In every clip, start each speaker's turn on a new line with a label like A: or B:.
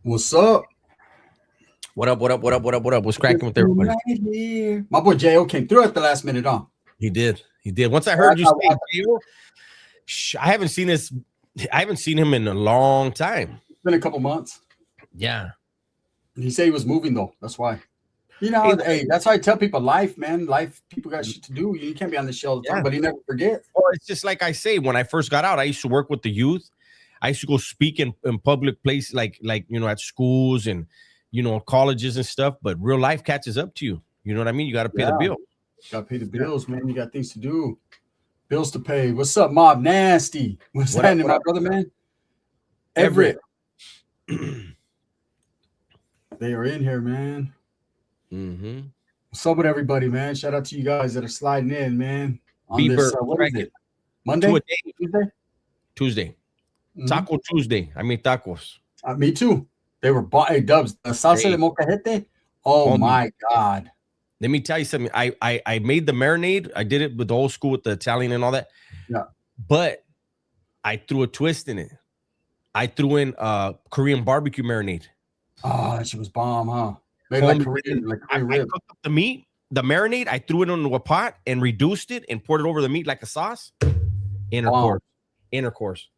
A: What's up?
B: What up? What up? What up? What up? What up? What's cracking with everybody?
A: Right here. My boy Jo came through at the last minute, huh?
B: He did. He did. Once I
A: I
B: heard you
A: thought,
B: say Gio, I haven't seen this. I haven't seen him in a long time.
A: it's been a couple months.
B: Yeah.
A: He said he was moving though. That's why.
B: Hey,
A: That's why I tell people, life, man, life. People got shit to do. You can't be on the show all the time,
B: yeah.
A: but you never forget.
B: Well, it's just like I say. When I first got out, I used to work with the youth. I used to go speak in public places, like at schools and colleges and stuff. But real life catches up to you. You know what I mean? You got to pay the bill.
A: Got to pay the bills, man. You got things to do. Bills to pay. What's up, Mob Nasty? What's happening, my brother, man? Everett. They are in here, man.
B: Mm-hmm.
A: What's up with everybody, man? Shout out to you guys that are sliding in, man. On
B: Bieber,
A: this, what is it? Monday? Tuesday?
B: Tuesday. Mm-hmm. Taco Tuesday. I mean tacos.
A: Me too. They were hey, Dubs. The salsa de molcajete. Oh my God.
B: Let me tell you something. I made the marinade. I did it with the old school with the Italian and all that.
A: Yeah.
B: But I threw a twist in it. I threw in Korean barbecue marinade.
A: Oh, that shit was bomb, huh? Made like Korean
B: I cooked up the meat, the marinade. I threw it into a pot and reduced it and poured it over the meat like a sauce. Intercourse.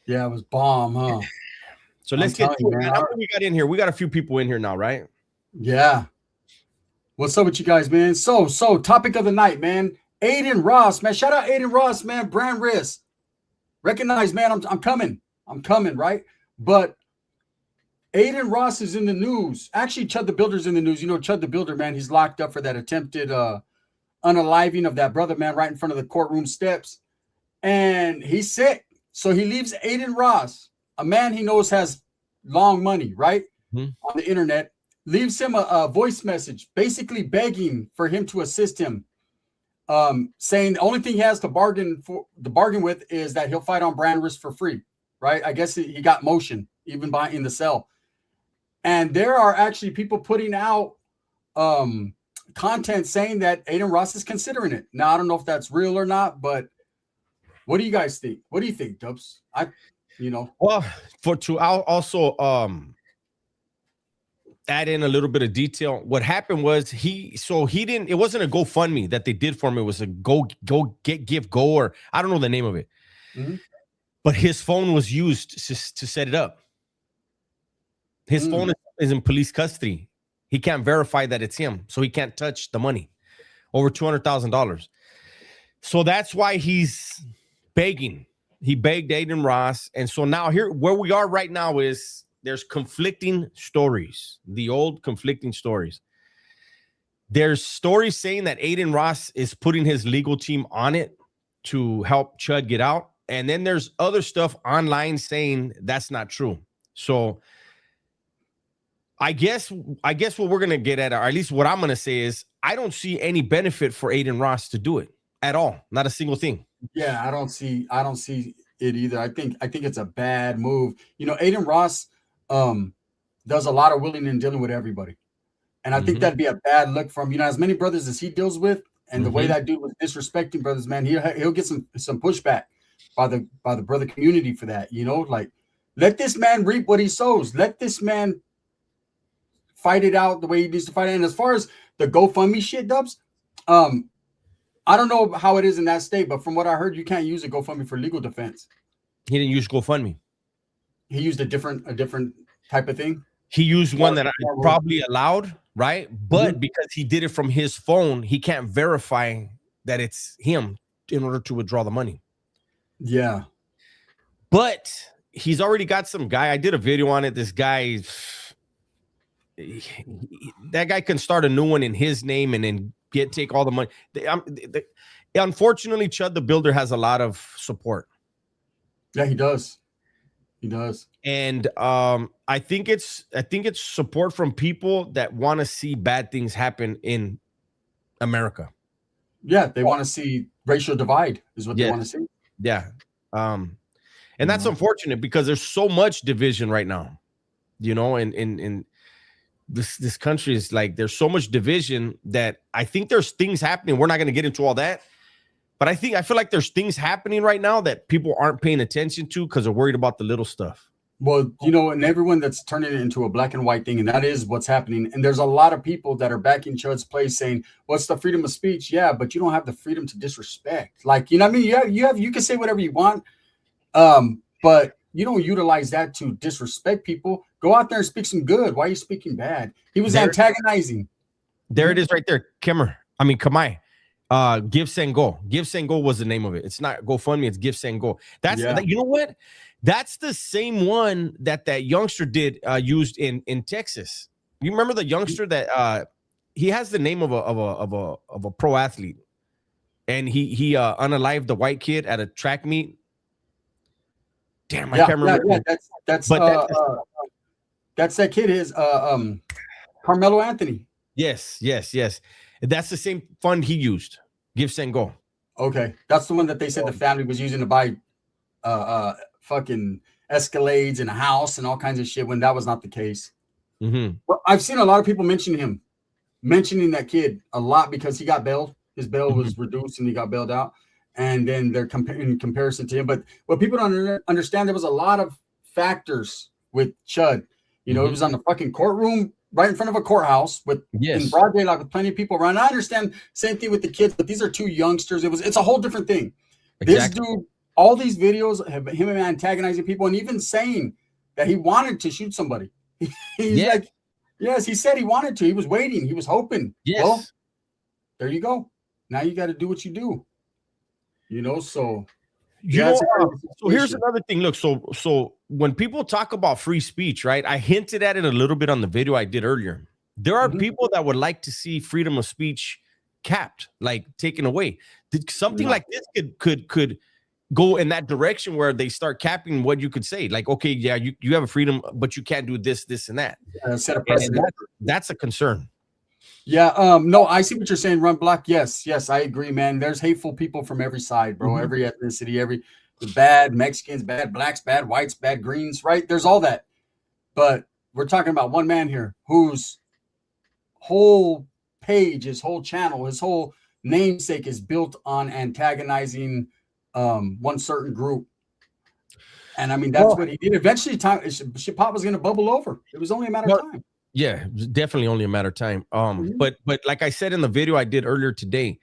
A: Yeah, it was bomb, huh?
B: So let's get to it, man. How many we got in here? We got a few people in here now, right?
A: Yeah. What's up with you guys, man? So topic of the night, man. Aiden Ross, man. Shout out Aiden Ross, man. Brand risk. Recognize, man, I'm coming. I'm coming, right? But Aiden Ross is in the news. Actually, Chud the Builder's in the news. You know, Chud the Builder, man, he's locked up for that attempted unaliving of that brother, man, right in front of the courtroom steps. And he's sick. So he leaves Aiden Ross, a man he knows has long money, right? On the internet, leaves him a voice message, basically begging for him to assist him, saying the only thing he has to bargain with is that he'll fight on brand risk for free, right? I guess he got motion even in the cell. And there are actually people putting out content saying that Aiden Ross is considering it. Now, I don't know if that's real or not, but what do you guys think? What do you think, Dubs?
B: Well, I'll also add in a little bit of detail. What happened was it wasn't a GoFundMe that they did for him. It was a give go, or I don't know the name of it. Mm-hmm. But his phone was used to set it up. His phone is in police custody. He can't verify that it's him, so he can't touch the money, over $200,000. So that's why he's begging. He begged Aiden Ross, and so now here, where we are right now is there's conflicting stories. The old conflicting stories. There's stories saying that Aiden Ross is putting his legal team on it to help Chud get out, and then there's other stuff online saying that's not true. So I guess what we're going to get at, or at least what I'm going to say is, I don't see any benefit for Aiden Ross to do it at all. Not a single thing.
A: Yeah, I don't see it either. I think it's a bad move. You know, Aiden Ross does a lot of willing and dealing with everybody. And I think that'd be a bad look from, as many brothers as he deals with, and the way that dude was disrespecting brothers, man, he'll get some pushback by the brother community for that. Like, let this man reap what he sows. Let this man fight it out the way he needs to fight it. And as far as the GoFundMe shit, Dubs, I don't know how it is in that state, but from what I heard, you can't use a GoFundMe for legal defense.
B: He didn't use GoFundMe.
A: He used a different type of thing.
B: He used one that I probably allowed, right? But because he did it from his phone, he can't verify that it's him in order to withdraw the money.
A: Yeah.
B: But he's already got some guy. I did a video on it. This guy, that guy can start a new one in his name and then take all the money. Unfortunately, Chud the Builder has a lot of support.
A: Yeah, he does. He does.
B: And I think it's support from people that want to see bad things happen in America.
A: Yeah, they want to see racial divide is what they want to see.
B: Yeah. And that's unfortunate because there's so much division right now. In this country is like, there's so much division that I think there's things happening. We're not going to get into all that, but I feel like there's things happening right now that people aren't paying attention to because they're worried about the little stuff.
A: Well, you know, and everyone that's turning it into a black and white thing, and that is what's happening. And there's a lot of people that are backing Chud's play saying, "What's the freedom of speech?" Yeah, but you don't have the freedom to disrespect. Like, you know what I mean? You can say whatever you want, but you don't utilize that to disrespect people. Go out there and speak some good. Why are you speaking bad? He was antagonizing.
B: There it is right there. Kamai. Give Send Go. Give Send Go was the name of it. It's not GoFundMe, it's Give Send Go. You know what? That's the same one that youngster did used in Texas. You remember the youngster that he has the name of a pro athlete, and he unalived the white kid at a track meet. Damn, I can't remember.
A: Yeah, that's that kid is Carmelo Anthony.
B: Yes. That's the same fund he used. Give Send Go.
A: Okay, that's the one that they said the family was using to buy fucking Escalades and a house and all kinds of shit when that was not the case.
B: Mm-hmm.
A: Well, I've seen a lot of people mentioning that kid a lot because he got bailed. His bail was reduced and he got bailed out. And then they're in comparison to him. But what people don't understand, there was a lot of factors with Chud. You know, it was on the fucking courtroom right in front of a courthouse in broad daylight with plenty of people around. I understand same thing with the kids, but these are two youngsters. It's a whole different thing. Exactly. This dude, all these videos have him antagonizing people and even saying that he wanted to shoot somebody. He's like, yes, he said he wanted to. He was waiting. He was hoping.
B: Yes.
A: Well, there you go. Now you got to do what you do. You know, so
B: so here's another thing. Look, so when people talk about free speech, right? I hinted at it a little bit on the video I did earlier. There are people that would like to see freedom of speech capped, like taken away. Something like this could go in that direction where they start capping what you could say. Like, okay, yeah, you have a freedom, but you can't do this, and that.
A: Set a precedent.
B: That's a concern.
A: Yeah, no, I see what you're saying, Run Block. Yes, I agree, man. There's hateful people from every side, bro. Every ethnicity, the bad Mexicans, bad blacks, bad whites, bad greens, right? There's all that. But we're talking about one man here whose whole page, his whole channel, his whole namesake is built on antagonizing one certain group. And I mean, that's what he did. Eventually, shit pop was going to bubble over. It was only a matter of time.
B: Yeah, definitely only a matter of time. But like I said in the video I did earlier today,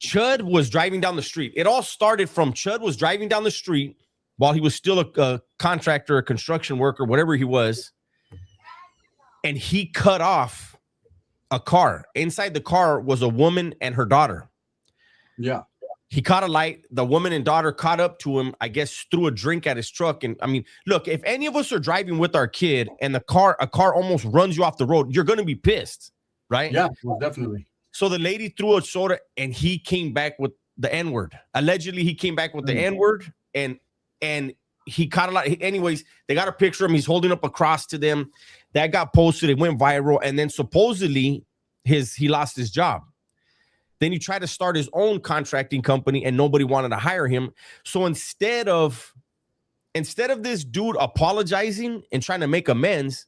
B: Chud was driving down the street. It all started from Chud was driving down the street while he was still a contractor, a construction worker, whatever he was, and he cut off a car. Inside the car was a woman and her daughter.
A: Yeah.
B: He caught a light. The woman and daughter caught up to him, I guess, threw a drink at his truck. And I mean, look, if any of us are driving with our kid and a car almost runs you off the road, you're going to be pissed, right?
A: Yeah, well, definitely.
B: So the lady threw a soda and he came back with the N-word. Allegedly, he came back with the N-word and he caught a lot. Anyways, they got a picture of him. He's holding up a cross to them. That got posted. It went viral. And then supposedly he lost his job. Then he tried to start his own contracting company and nobody wanted to hire him. So instead of this dude apologizing and trying to make amends,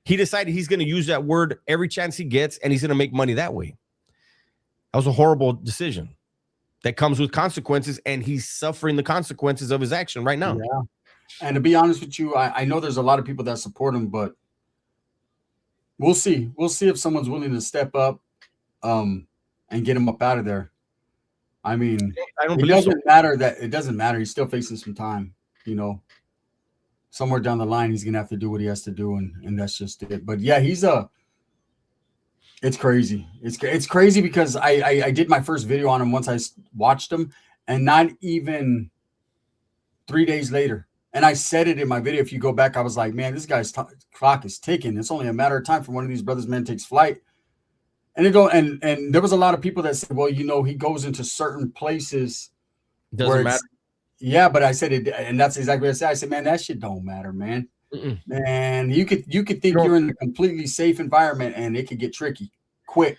B: he decided he's going to use that word every chance he gets and he's going to make money that way. That was a horrible decision that comes with consequences, and he's suffering the consequences of his action right now.
A: Yeah. And to be honest with you, I know there's a lot of people that support him, but we'll see. We'll see if someone's willing to step up and get him up out of there. I mean, it doesn't matter. He's still facing some time, you know. Somewhere down the line, he's gonna have to do what he has to do, and that's just it. But yeah, it's crazy. It's crazy because I did my first video on him once I watched him, and not even 3 days later. And I said it in my video. If you go back, I was like, man, this guy's clock is ticking. It's only a matter of time for one of these brothers, man, takes flight. And and there was a lot of people that said, well, you know, he goes into certain places.
B: Doesn't matter.
A: Yeah, but I said it, and that's exactly what I said. I said, man, that shit don't matter, man. Man, you could think you're in a completely safe environment, and it could get tricky quick.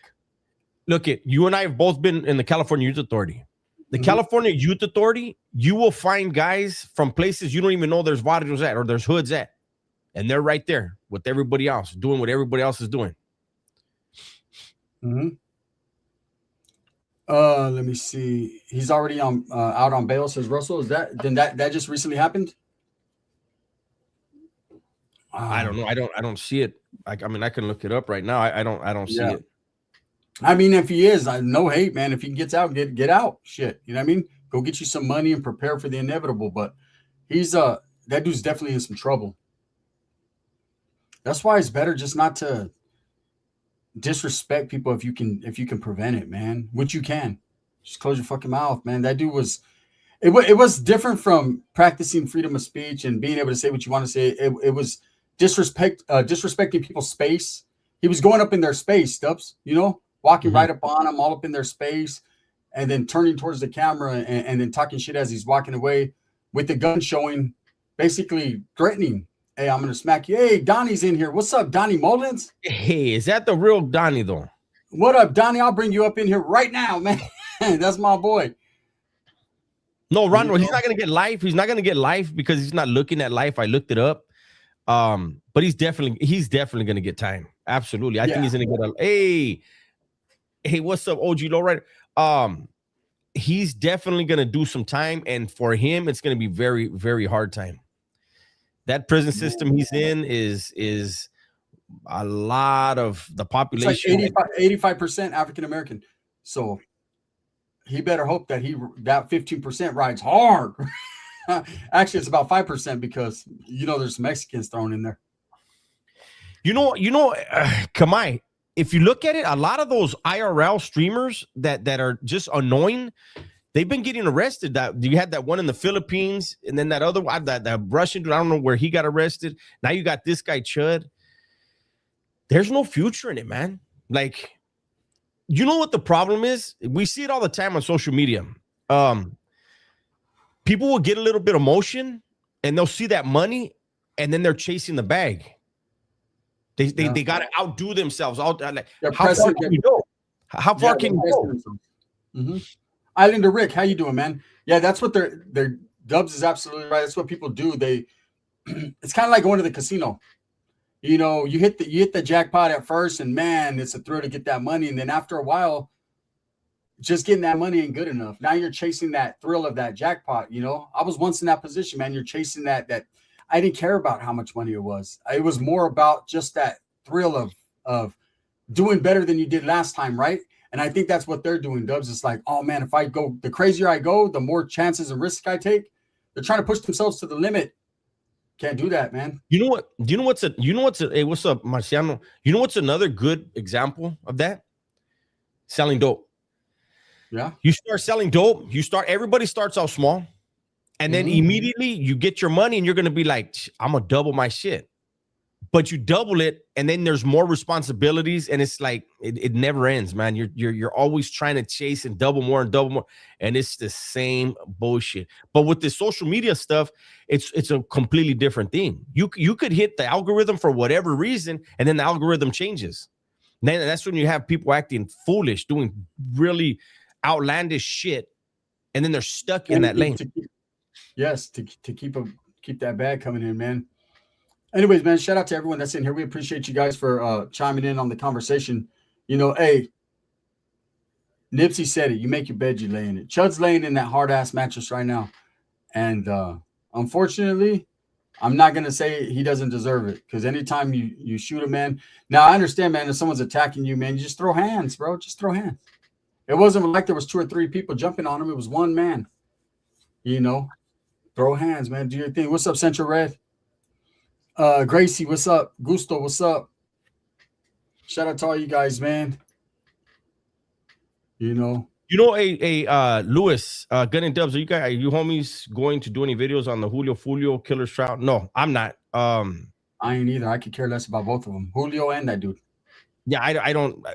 B: Look, you and I have both been in the California Youth Authority. The California Youth Authority, you will find guys from places you don't even know there's barrios at or there's hoods at, and they're right there with everybody else, doing what everybody else is doing.
A: Let me see. He's already out on bail, says Russell. Is that just recently happened?
B: I don't know. I don't see it. I mean, I can look it up right now. I don't see
A: Yeah.
B: it.
A: I mean, if he is, no hate, man. If he gets out, get out. Shit. You know what I mean? Go get you some money and prepare for the inevitable. But he's that dude's definitely in some trouble. That's why it's better just not to disrespect people if you can prevent it, man. Which you can. Just close your fucking mouth, man. That dude was it was different from practicing freedom of speech and being able to say what you want to say. It was disrespecting people's space. He was going up in their space, Stubbs, you know, walking right up on them, all up in their space, and then turning towards the camera and then talking shit as he's walking away with the gun showing, basically threatening. Hey, I'm gonna smack you. Hey, Donnie's in here. What's up, Donnie Mullins?
B: Hey, is that the real Donnie though?
A: What up, Donnie? I'll bring you up in here right now, man. That's my boy.
B: No, Ron, he's not gonna get life. He's not gonna get life because he's not looking at life. I looked it up. But he's definitely gonna get time. Absolutely. I think he's gonna get hey, what's up, OG Lowrider? He's definitely gonna do some time, and for him, it's gonna be very, very hard time. That prison system he's in is a lot of the population.
A: It's like 85% African American. So he better hope that that 15% rides hard. Actually, it's about 5% because there's Mexicans thrown in there.
B: Kamai, if you look at it, a lot of those IRL streamers that are just annoying, they've been getting arrested. That you had that one in the Philippines, and then that other one, that Russian dude, I don't know where he got arrested. Now you got this guy Chud. There's no future in it, man. Like, you know what the problem is? We see it all the time on social media. People will get a little bit of motion, and they'll see that money, and then they're chasing the bag. They got to outdo themselves. Like, how far can you go? How far can you go?
A: Mm-hmm. Islander Rick, how you doing, man? Yeah, that's what their Dubs is absolutely right. That's what people do. It's kind of like going to the casino. You hit the jackpot at first, and man, it's a thrill to get that money. And then after a while, just getting that money ain't good enough. Now you're chasing that thrill of that jackpot. I was once in that position, man. You're chasing that I didn't care about how much money it was. It was more about just that thrill of doing better than you did last time, right? And I think that's what they're doing, Dubs. It's like, oh man, if I go, the crazier I go, the more chances and risks I take. They're trying to push themselves to the limit. Can't do that, man.
B: Hey, what's up, Marciano? You know what's another good example of that? Selling dope.
A: Yeah.
B: You start selling dope, everybody starts out small, and then immediately you get your money and you're going to be like, I'm going to double my shit. But you double it, and then there's more responsibilities, and it's like it never ends, man. You're always trying to chase and double more, and it's the same bullshit. But with the social media stuff, it's a completely different thing. You could hit the algorithm for whatever reason, and then the algorithm changes. Then that's when you have people acting foolish, doing really outlandish shit, and then they're stuck in that lane.
A: To keep that bag coming in, man. Anyways, man, shout out to everyone that's in here. We appreciate you guys for chiming in on the conversation. Hey, Nipsey said it. You make your bed, you lay in it. Chud's laying in that hard-ass mattress right now. And unfortunately, I'm not going to say he doesn't deserve it, because anytime you shoot a man. Now, I understand, man, if someone's attacking you, man, you just throw hands, bro. Just throw hands. It wasn't like there was 2 or 3 people jumping on him. It was one man. Throw hands, man. Do your thing. What's up, Central Red? Gracie, what's up? Gusto, what's up? Shout out to all you guys, man.
B: Lewis, Gun and Dubs, are you homies going to do any videos on the Julio Fulio Killer Shroud? No, I'm not.
A: I ain't either. I could care less about both of them, Julio and that dude.
B: Yeah, I don't.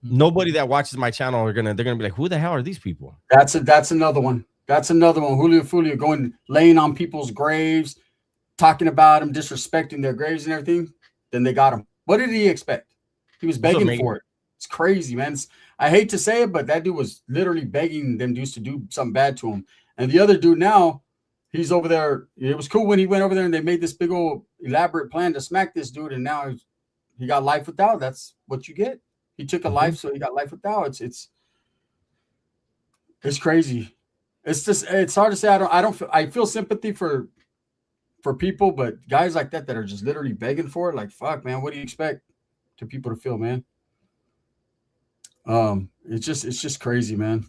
B: Nobody that watches my channel they're gonna be like, who the hell are these people?
A: That's another one. That's another one. Julio Fulio laying on people's graves, talking about them, disrespecting their graves and everything. Then they got him. What did he expect? He was begging for it. It's crazy, man. I hate to say it, but that dude was literally begging them dudes to do something bad to him. And the other dude now, he's over there. It was cool when he went over there and they made this big old elaborate plan to smack this dude. And now he got life without. That's what you get. He took a life, so he got life without. It's crazy. It's hard to say. I feel sympathy for for people, but guys like that are just literally begging for it, like, fuck, man, what do you expect to people to feel, man? It's just crazy, man.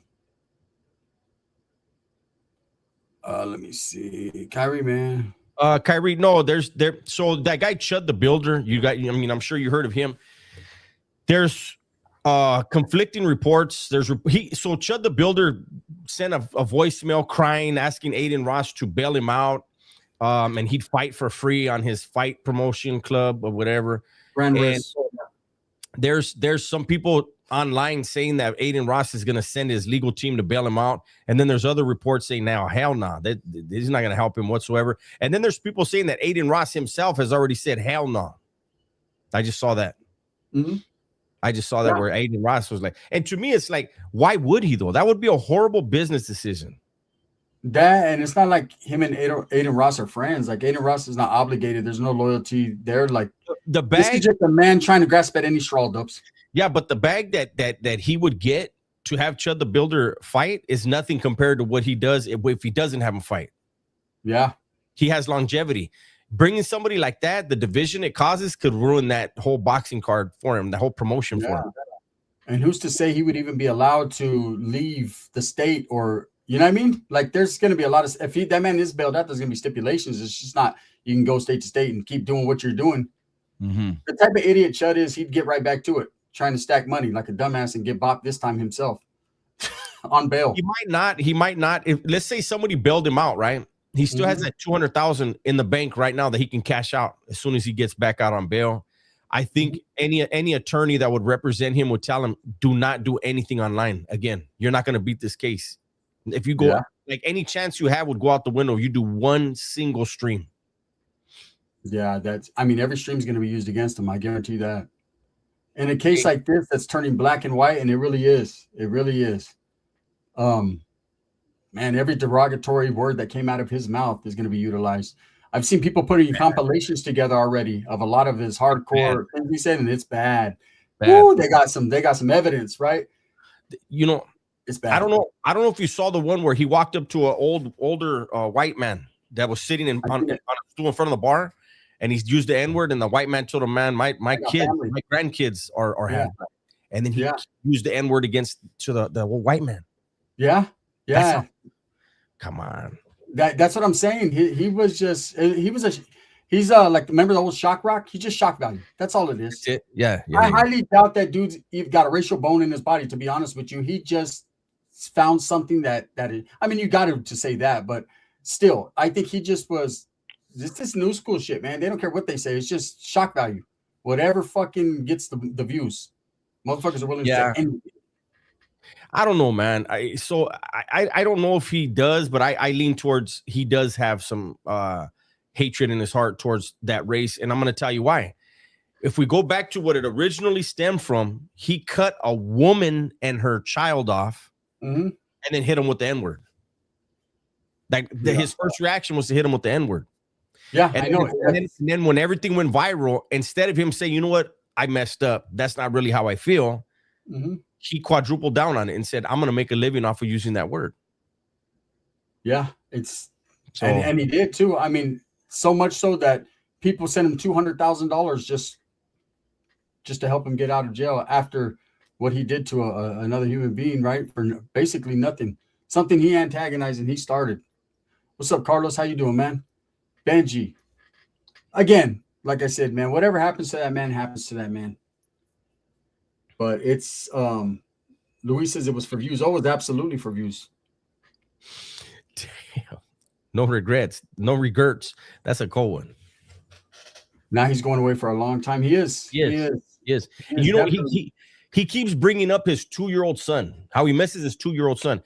A: Let me see. Kyrie, man.
B: Kyrie, no, so that guy Chud the Builder, I'm sure you heard of him. There's conflicting reports. So Chud the Builder sent a voicemail crying, asking Aiden Ross to bail him out. And he'd fight for free on his fight promotion club or whatever. And there's some people online saying that Aiden Ross is going to send his legal team to bail him out. And then there's other reports saying, now, hell no, that he's not going to help him whatsoever. And then there's people saying that Aiden Ross himself has already said, hell no. I just saw that.
A: Mm-hmm.
B: I just saw that where Aiden Ross was like, and to me, it's like, why would he though? That would be a horrible business decision.
A: That, and it's not like him and Aiden Ross are friends. Like, Aiden Ross is not obligated. There's no loyalty there. Like,
B: the bag,
A: this is just a man trying to grasp at any straw, Dubs.
B: Yeah, but the bag that he would get to have Chud the Builder fight is nothing compared to what he does if he doesn't have him fight.
A: Yeah.
B: He has longevity. Bringing somebody like that, the division it causes could ruin that whole boxing card for him, the whole promotion for him.
A: And who's to say he would even be allowed to leave the state, or, you know what I mean? Like, there's going to be a lot of, if that man is bailed out, there's going to be stipulations. It's just not, you can go state to state and keep doing what you're doing.
B: Mm-hmm.
A: The type of idiot Chud is, he'd get right back to it, trying to stack money like a dumbass and get bopped this time himself on bail.
B: He might not. If, let's say somebody bailed him out, right? He still has that $200,000 in the bank right now that he can cash out as soon as he gets back out on bail. I think any attorney that would represent him would tell him, do not do anything online. Again, you're not going to beat this case. If you go, like, any chance you have would go out the window. You do one single stream.
A: Yeah, every stream is going to be used against him. I guarantee that. In a case like this, that's turning black and white, and it really is. It really is. Man, every derogatory word that came out of his mouth is going to be utilized. I've seen people putting compilations together already of a lot of his hardcore things he said, and it's bad. Ooh, they got some evidence, right?
B: You know,
A: it's bad.
B: I don't know if you saw the one where he walked up to an older white man that was sitting on a stool in front of the bar, and he's used the N-word, and the white man told him, man, my kids, my grandkids are half black. And then he used the N-word against the white man.
A: Yeah. Yeah.
B: Come on.
A: That's what I'm saying. He's like, remember the old shock rock? He's just shock value. That's all it is.
B: Yeah.
A: I highly doubt that dude's got a racial bone in his body, to be honest with you. He just found something that is, I mean, you got to say that, but still, I think he just was this new school shit, man. They don't care what they say. It's just shock value. Whatever fucking gets the views. Motherfuckers are willing to say anything.
B: I don't know, man. I don't know if he does, but I lean towards he does have some hatred in his heart towards that race. And I'm going to tell you why. If we go back to what it originally stemmed from, he cut a woman and her child off and then hit him with the N-word. His first reaction was to hit him with the N-word.
A: Yeah,
B: and
A: I know.
B: And then when everything went viral, instead of him saying, you know what, I messed up, that's not really how I feel, he quadrupled down on it and said, I'm going to make a living off of using that word.
A: Yeah, and he did too. I mean, so much so that people sent him $200,000 just to help him get out of jail after what he did to another human being, right? For basically nothing. Something he antagonized and he started. What's up, Carlos? How you doing, man? Benji. Again, like I said, man, whatever happens to that man happens to that man. But it's Luis says it was for views. Oh, it was absolutely for views.
B: Damn. No regrets. No regrets. That's a cold one.
A: Now he's going away for a long time. He is.
B: You know, he keeps bringing up his 2-year-old son, how he messes his 2-year-old son.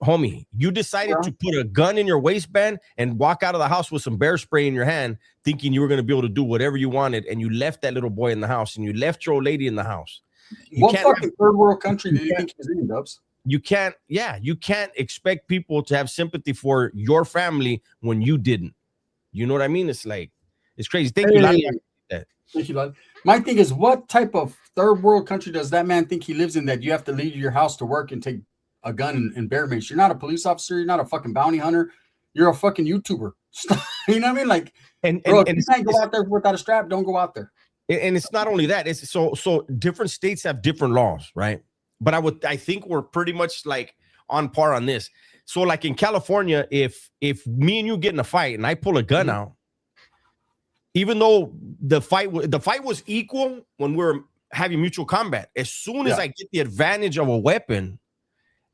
B: Homie, you decided to put a gun in your waistband and walk out of the house with some bear spray in your hand, thinking you were going to be able to do whatever you wanted, and you left that little boy in the house, and you left your old lady in the house.
A: What fucking third world country do you think he was in, Dubs?
B: You can't expect people to have sympathy for your family when you didn't. You know what I mean? It's like, it's crazy. Thank you, Lali.
A: Thank you, Lali. My thing is, what type of third world country does that man think he lives in that you have to leave your house to work and take a gun and bear mace? You're not a police officer. You're not a fucking bounty hunter. You're a fucking YouTuber. You know what I mean? Like,
B: and
A: bro,
B: and,
A: if
B: and
A: you can't go out there without a strap, don't go out there.
B: and it's not only that, it's so different states have different laws, right? But I think we're pretty much like on par on this. So like in California, if me and you get in a fight and I pull a gun out, even though the fight was equal when we're having mutual combat, as soon as I get the advantage of a weapon,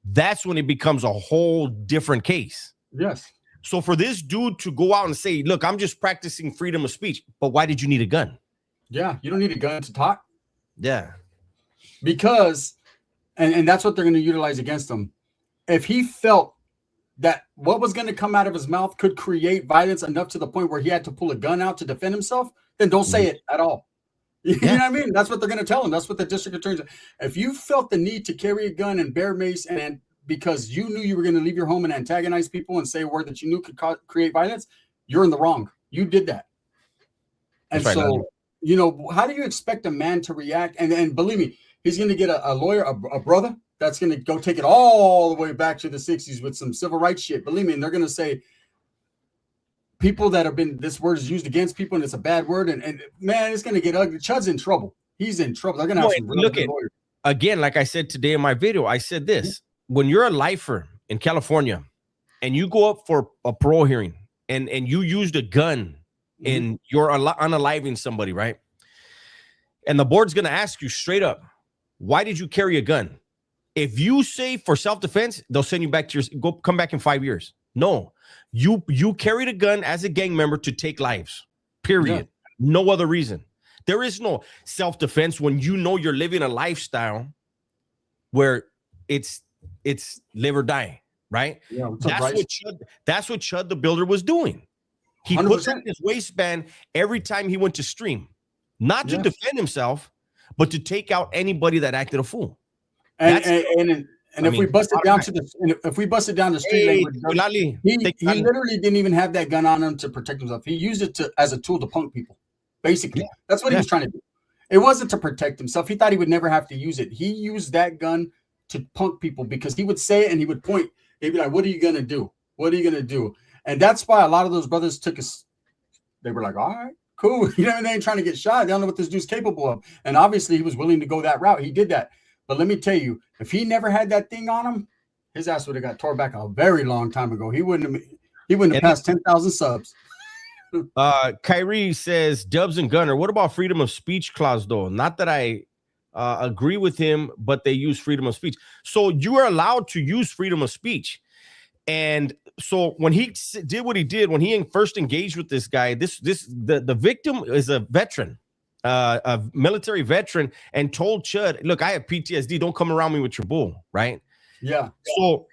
B: that's when it becomes a whole different case.
A: Yes.
B: So for this dude to go out and say, look, I'm just practicing freedom of speech, but why did you need a gun?
A: Yeah, you don't need a gun to talk.
B: Yeah.
A: Because, and that's what they're going to utilize against him. If he felt that what was going to come out of his mouth could create violence enough to the point where he had to pull a gun out to defend himself, then don't say it at all. You know what I mean? That's what they're going to tell him. That's what the district attorney. If you felt the need to carry a gun and bear mace, and because you knew you were going to leave your home and antagonize people and say a word that you knew could create violence, you're in the wrong. You did that. And
B: that's
A: so,
B: right,
A: you know, how do you expect a man to react? And believe me, he's going to get a lawyer, a brother that's going to go take it all the way back to the 60s with some civil rights shit. Believe me, and they're going to say people that have been, this word is used against people and it's a bad word. And man, it's going to get ugly. Chud's in trouble. He's in trouble. They're going to have some real good lawyers.
B: Again, like I said today in my video, I said this: when you're a lifer in California and you go up for a parole hearing and you used a gun and you're unaliving somebody, right? And the board's going to ask you straight up, why did you carry a gun? If you say for self-defense, they'll send you back to come back in 5 years. No, you carried a gun as a gang member to take lives, period. Yeah. No other reason. There is no self-defense when you know you're living a lifestyle where it's live or die, right?
A: Yeah,
B: that's what Chud the Builder was doing. He 100%. Put in his waistband every time he went to stream, not to defend himself, but to take out anybody that acted a fool. And
A: if we bust it down to the street language, he literally didn't even have that gun on him to protect himself. He used it as a tool to punk people. Basically, that's what he was trying to do. It wasn't to protect himself. He thought he would never have to use it. He used that gun to punk people because he would say it and he would point. He'd be like, "What are you gonna do? What are you gonna do?" And that's why a lot of those brothers took us. They were like, "All right, cool." You know, they ain't trying to get shot. They don't know what this dude's capable of. And obviously, he was willing to go that route. He did that. But let me tell you, if he never had that thing on him, his ass would have got tore back a very long time ago. He wouldn't have passed 10,000 subs.
B: Kyrie says, Dubs and Gunner, what about freedom of speech clause, though? Not that I agree with him, but they use freedom of speech. So you are allowed to use freedom of speech. And so when he did what he did, when he first engaged with this guy, the victim is a veteran. A military veteran, and told Chud, look, I have PTSD. Don't come around me with your bull, right?
A: Yeah.
B: So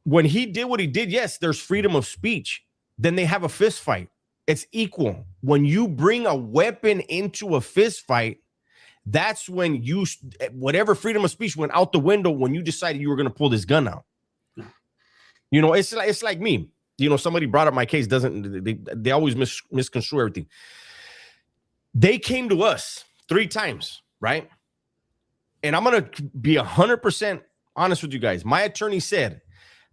B: when he did what he did, yes, there's freedom of speech. Then they have a fist fight. It's equal. When you bring a weapon into a fist fight, that's when whatever freedom of speech went out the window when you decided you were going to pull this gun out. You know, it's like me. You know, somebody brought up my case. They always misconstrue everything. They came to us 3 times, right? And I'm going to be 100% honest with you guys. My attorney said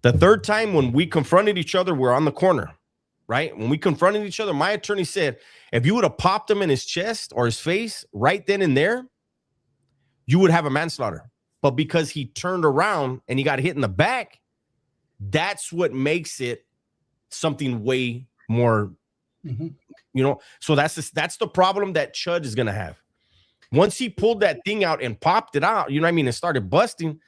B: the 3rd time when we confronted each other, we're on the corner, right? When we confronted each other, my attorney said, if you would have popped him in his chest or his face right then and there, you would have a manslaughter. But because he turned around and he got hit in the back, that's what makes it something way more you know, so that's the problem that Chud is gonna have. Once he pulled that thing out and popped it out, you know what I mean, and started busting,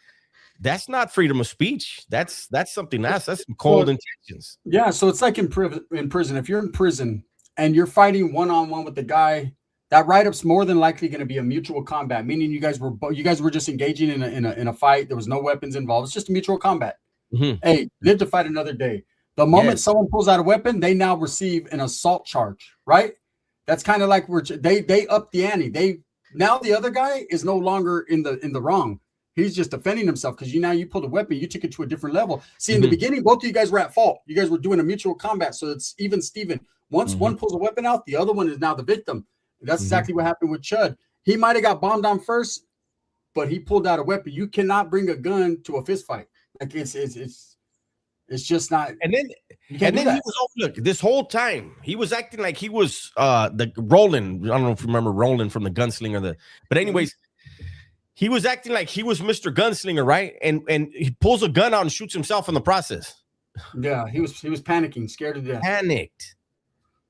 B: that's not freedom of speech. That's something else. That's some cold intentions.
A: Yeah, so it's like in prison. If you're in prison and you're fighting one-on-one with the guy, that write-up's more than likely going to be a mutual combat, meaning you guys were just engaging in a fight. There was no weapons involved. It's just a mutual combat. Hey, live to fight another day. The moment someone pulls out a weapon, they now receive an assault charge, right? That's kind of like they up the ante. Now the other guy is no longer in the wrong. He's just defending himself because you pulled a weapon, you took it to a different level. See, in the beginning, both of you guys were at fault. You guys were doing a mutual combat, so it's even Steven. Once one pulls a weapon out, the other one is now the victim. That's exactly what happened with Chud. He might have got bombed on first, but he pulled out a weapon. You cannot bring a gun to a fist fight. Like it's It's just not.
B: And then
A: You can't do
B: he
A: that.
B: was look, this whole time he was acting like he was the Roland. I don't know if you remember Roland from the Gunslinger. But anyways, he was acting like he was Mr. Gunslinger, right? And he pulls a gun out and shoots himself in the process.
A: Yeah, he was panicking, scared to death.
B: Panicked.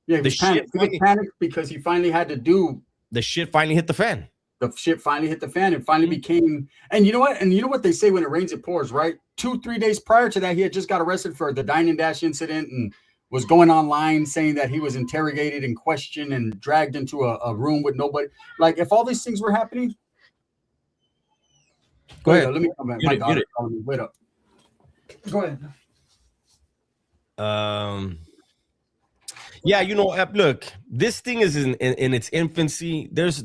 A: Yeah, he was panicked. He was panicked because he finally had to do.
B: The shit finally hit the fan.
A: The shit finally hit the fan and finally became. And you know what? And you know what they say, when it rains, it pours, right? 2-3 days prior to that, he had just got arrested for the Dine and Dash incident and was going online saying that he was interrogated and questioned and dragged into a room with nobody. Like, if all these things were happening. Go ahead. Let me come back. My daughter's calling me. Wait up. Go ahead.
B: Yeah, you know, look, this thing is in its infancy. There's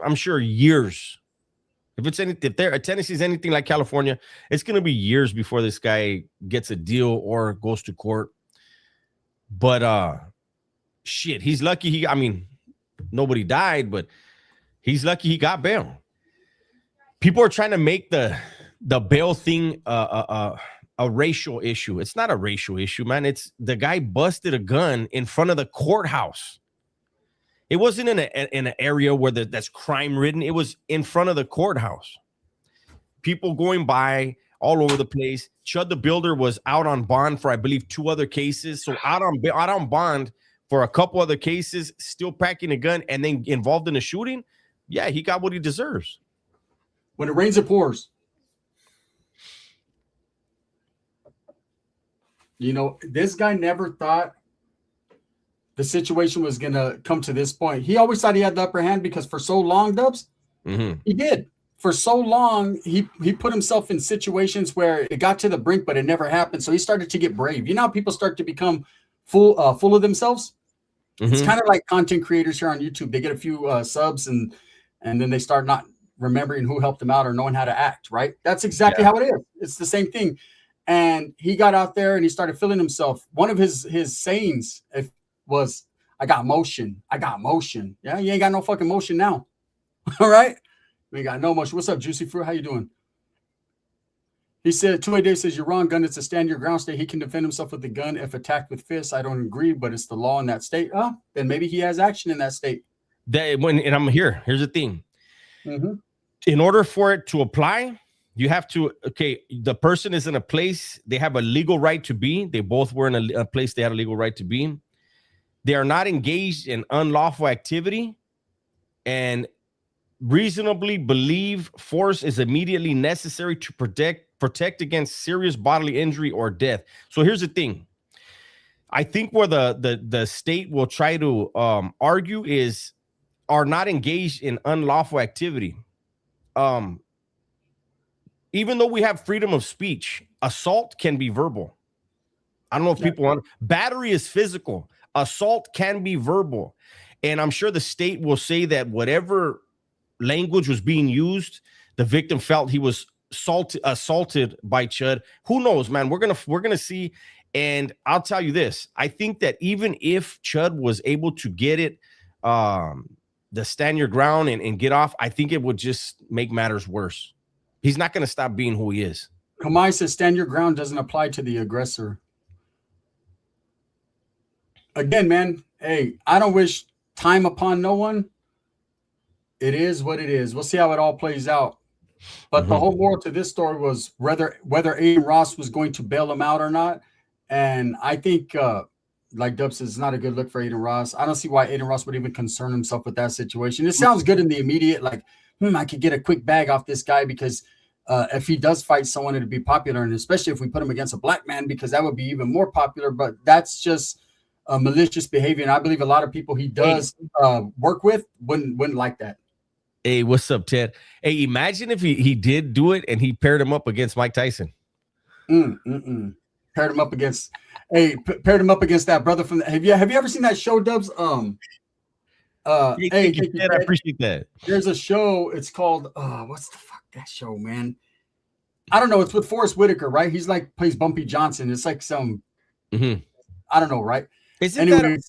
B: I'm sure years. If Tennessee is anything like California, it's gonna be years before this guy gets a deal or goes to court. But shit, he's lucky. I mean, nobody died, but he's lucky he got bail. People are trying to make the bail thing a racial issue. It's not a racial issue, man. It's the guy busted a gun in front of the courthouse. It wasn't in an area where that's crime ridden. It was in front of the courthouse. People going by all over the place. Chud the Builder was out on bond for, I believe, 2 other cases. So out on bond for a couple other cases, still packing a gun and then involved in a shooting. Yeah, he got what he deserves.
A: When it rains, it pours. You know, this guy never thought the situation was going to come to this point. He always thought he had the upper hand because for so long, Dubs, he did. For so long, he put himself in situations where it got to the brink, but it never happened. So he started to get brave. You know how people start to become full of themselves? It's kind of like content creators here on YouTube. They get a few subs and then they start not remembering who helped them out or knowing how to act, right? That's exactly how it is. It's the same thing. And he got out there and he started feeling himself. One of his sayings was, I got motion. I got motion. Yeah, you ain't got no fucking motion now. All right? We got no motion. What's up, Juicy Fruit? How you doing? He said, 2A Dave says, you're wrong, gun. It's a stand your ground state. He can defend himself with the gun if attacked with fists. I don't agree, but it's the law in that state. Oh, then maybe he has action in that state.
B: And I'm here. Here's the thing. In order for it to apply, you have to, the person is in a place they have a legal right to be. They both were in a place they had a legal right to be. They are not engaged in unlawful activity and reasonably believe force is immediately necessary to protect against serious bodily injury or death. So here's the thing. I think where the state will try to argue is are not engaged in unlawful activity. Even though we have freedom of speech, assault can be verbal. I don't know if people want. Battery is physical. Assault can be verbal. And I'm sure the state will say that whatever language was being used, the victim felt he was assaulted by Chud. Who knows, man? We're gonna see. And I'll tell you this. I think that even if Chud was able to get it, the stand your ground and get off, I think it would just make matters worse. He's not going to stop being who he is.
A: Kamai says stand your ground doesn't apply to the aggressor. Again, man, hey, I don't wish time upon no one. It is what it is. We'll see how it all plays out. But the whole moral to this story was whether Aiden Ross was going to bail him out or not. And I think, like Dub says, it's not a good look for Aiden Ross. I don't see why Aiden Ross would even concern himself with that situation. It sounds good in the immediate, like, I could get a quick bag off this guy because if he does fight someone, it'd be popular. And especially if we put him against a black man, because that would be even more popular. But that's just malicious behavior. And I believe a lot of people he does work with wouldn't like that.
B: Hey, what's up, Ted? Hey, imagine if he did do it and he paired him up against Mike Tyson.
A: Paired him up against that brother from the, have you ever seen that show, Dubs?
B: I appreciate that.
A: There's a show, it's called what's the fuck that show, man? I don't know. It's with Forrest Whitaker, right? He's like plays Bumpy Johnson. It's like some I don't know, right?
B: Isn't that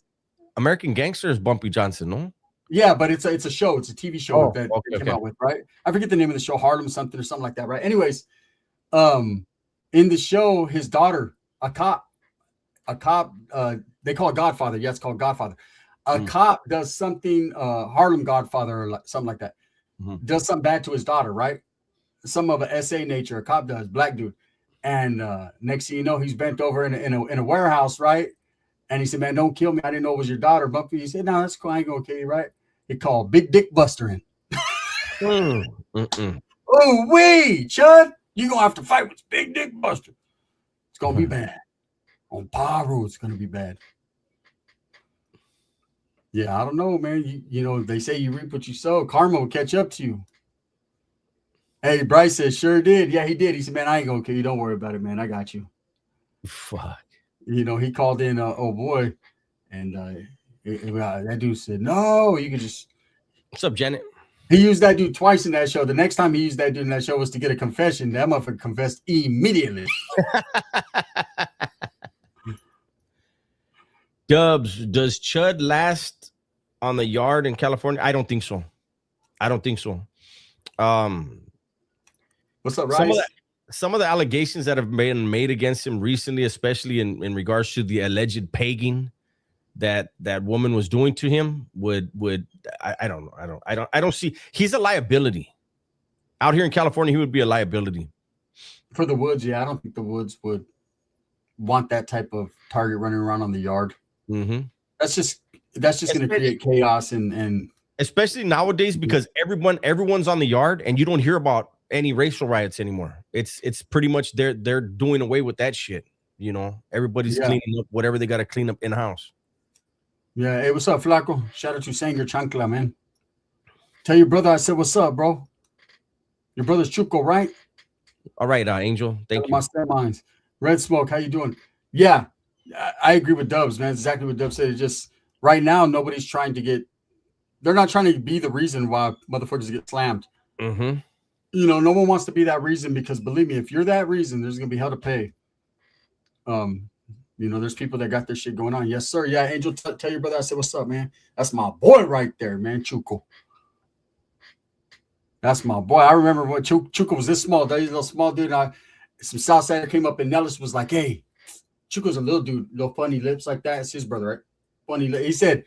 B: American Gangster is Bumpy Johnson, no?
A: Yeah, but it's a show, it's a TV show that they came out with, right? I forget the name of the show, Harlem something or something like that, right? Anyways, in the show, his daughter a cop, they call it Godfather. Yeah, it's called Godfather. A cop does something, Harlem Godfather or something like that, does something bad to his daughter, right? Some of a SA nature, a cop does, black dude. And next thing you know, he's bent over in a warehouse, right? And he said, man, don't kill me. I didn't know it was your daughter. But he said, no, that's cool. I ain't going to kill you, right? He called Big Dick Buster in. Oh, wait, Chud, you're going to have to fight with Big Dick Buster. It's going to be bad. On Pyro, it's going to be bad. Yeah, I don't know, man. You know, they say you reap what you sow. Karma will catch up to you. Hey, Bryce said, sure did. Yeah, he did. He said, man, I ain't going to kill you. Don't worry about it, man. I got you.
B: Fuck.
A: You know, he called in, oh, boy. And that dude said, no, you can just.
B: What's up, Janet?
A: He used that dude twice in that show. The next time he used that dude in that show was to get a confession. That motherfucker confessed immediately.
B: Dubs, does Chud last on the yard in California? I don't think so.
A: What's up, Rice?
B: Some of the allegations that have been made against him recently, especially in regards to the alleged pegging that woman was doing to him, I don't see. He's a liability out here in California. He would be a liability
A: for the Woods. Yeah, I don't think the Woods would want that type of target running around on the yard. That's just going to create chaos and
B: especially nowadays because everyone's on the yard and you don't hear about any racial riots anymore. It's pretty much they're doing away with that shit. You know, everybody's cleaning up whatever they got to clean up in house.
A: Yeah. Hey, what's up, Flaco? Shout out to Sanger Chancla, man. Tell your brother I said what's up, bro. Your brother's Chuco, right?
B: All right, Angel. Thank you.
A: My stem lines. Red Smoke, how you doing? Yeah, I agree with Dubs, man. It's exactly what Dubs said. It's just right now, nobody's trying to get. They're not trying to be the reason why motherfuckers get slammed. You know, no one wants to be that reason because believe me, if you're that reason, there's gonna be hell to pay. You know, there's people that got their shit going on. Yes, sir. Yeah, Angel, tell your brother I said what's up, man. That's my boy right there, man. Chuco. That's my boy. I remember when Chuco was this small. That little small dude. Some Southsider came up and Nellis was like, "Hey, Chuco's a little dude, little funny lips like that." It's his brother, right? Funny. He said,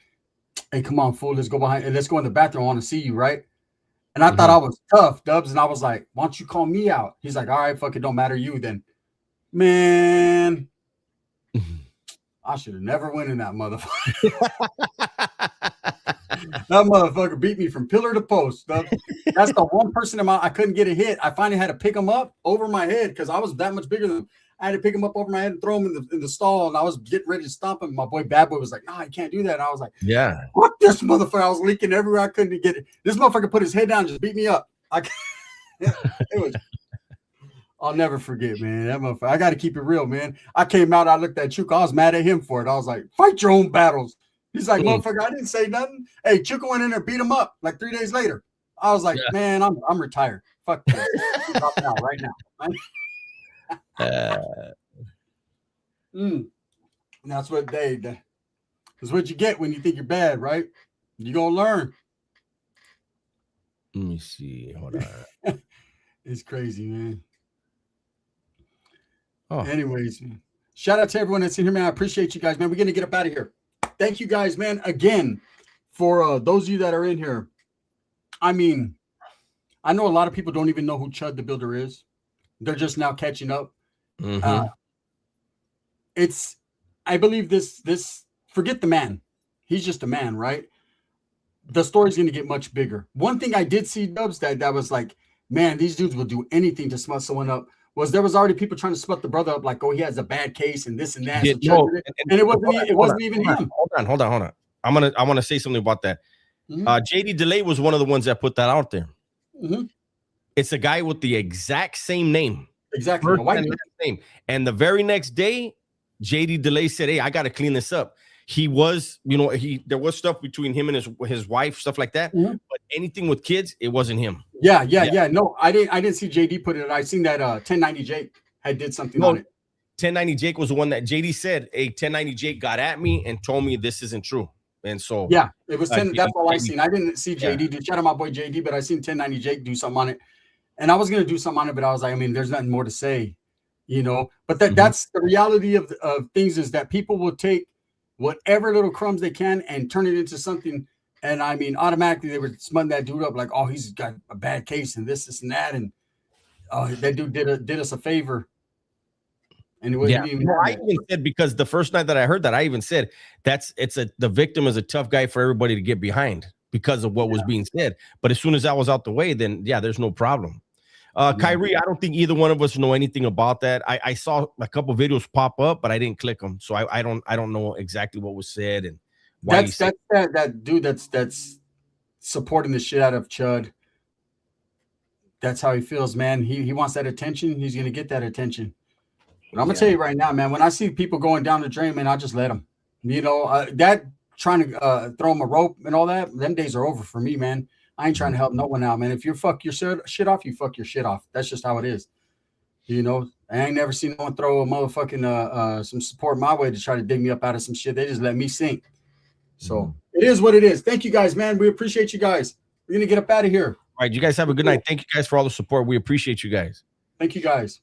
A: "Hey, come on, fool. Let's go behind and let's go in the bathroom. I want to see you, right?" And I thought I was tough, Dubs, and I was like, "Why don't you call me out?" He's like, "All right, fuck it, don't matter you then." Man, I should have never went in that motherfucker. That motherfucker beat me from pillar to post. That's the one person I couldn't get a hit. I finally had to pick him up over my head because I was that much bigger than him. I had to pick him up over my head and throw him in the stall, and I was getting ready to stomp him. My boy Bad Boy was like, "No, you can't do that." And I was like,
B: "Yeah,
A: what this motherfucker?" I was leaking everywhere. I couldn't get it. This motherfucker put his head down and just beat me up. I'll never forget, man. That motherfucker. I got to keep it real, man. I came out. I looked at Chuco. I was mad at him for it. I was like, "Fight your own battles." He's like, "Motherfucker, I didn't say nothing." Hey, Chuco went in there, beat him up like 3 days later. I was like, "Man, I'm retired. Fuck this. I'm dropping out right now." And that's what that's what you get when you think you're bad, right? You're gonna learn.
B: Let me see. Hold on.
A: It's crazy, man. Anyways, shout out to everyone that's in here, man. I appreciate you guys, man. We're gonna get up out of here. Thank you guys, man, again for those of you that are in here. I mean, I know a lot of people don't even know who Chud the Builder is. They're just now catching up. I believe this forget the man. He's just a man, right? The story's going to get much bigger. One thing I did see, Dubs, that was like, man, these dudes will do anything to smut someone up. Was there was already people trying to smut the brother up, like, oh, he has a bad case and this and that. And it wasn't even him.
B: Hold on. I want to say something about that. JD DeLay was one of the ones that put that out there. It's a guy with the exact same name.
A: Exactly.
B: Name. And the very next day, JD DeLay said, "Hey, I got to clean this up." He was, there was stuff between him and his wife, stuff like that. But anything with kids, it wasn't him.
A: Yeah. No, I didn't see JD put it. I seen that 1090 Jake did something on it.
B: 1090 Jake was the one that JD said, "Hey, 1090 Jake got at me and told me this isn't true." And so
A: it was 10. That's all I seen. I didn't see JD do. Shout out my boy JD, but I seen 1090 Jake do something on it. And I was gonna do something on it, but I was like, I mean, there's nothing more to say. you know. But that's the reality of things, is that people will take whatever little crumbs they can and turn it into something. And I mean, automatically they would smut that dude up like, oh, he's got a bad case and this and that, and that dude did us a favor. And
B: I even said, because the first night that I heard that, I even said the victim is a tough guy for everybody to get behind because of what was being said. But as soon as that was out the way, then there's no problem. Kyrie, I don't think either one of us know anything about that. I saw a couple videos pop up, but I didn't click them, so I don't know exactly what was said and why.
A: That's that dude that's supporting the shit out of Chud. That's how he feels, man. He wants that attention. He's gonna get that attention. But I'm gonna tell you right now, man. When I see people going down the drain, man, I just let them. You know, that trying to throw them a rope and all that, them days are over for me, man. I ain't trying to help no one out, man. If you fuck your shit off, you fuck your shit off. That's just how it is. You know, I ain't never seen no one throw a motherfucking some support my way to try to dig me up out of some shit. They just let me sink. So it is what it is. Thank you guys, man. We appreciate you guys. We're gonna get up out of here.
B: All right, you guys have a good night. Thank you guys for all the support. We appreciate you guys.
A: Thank you guys.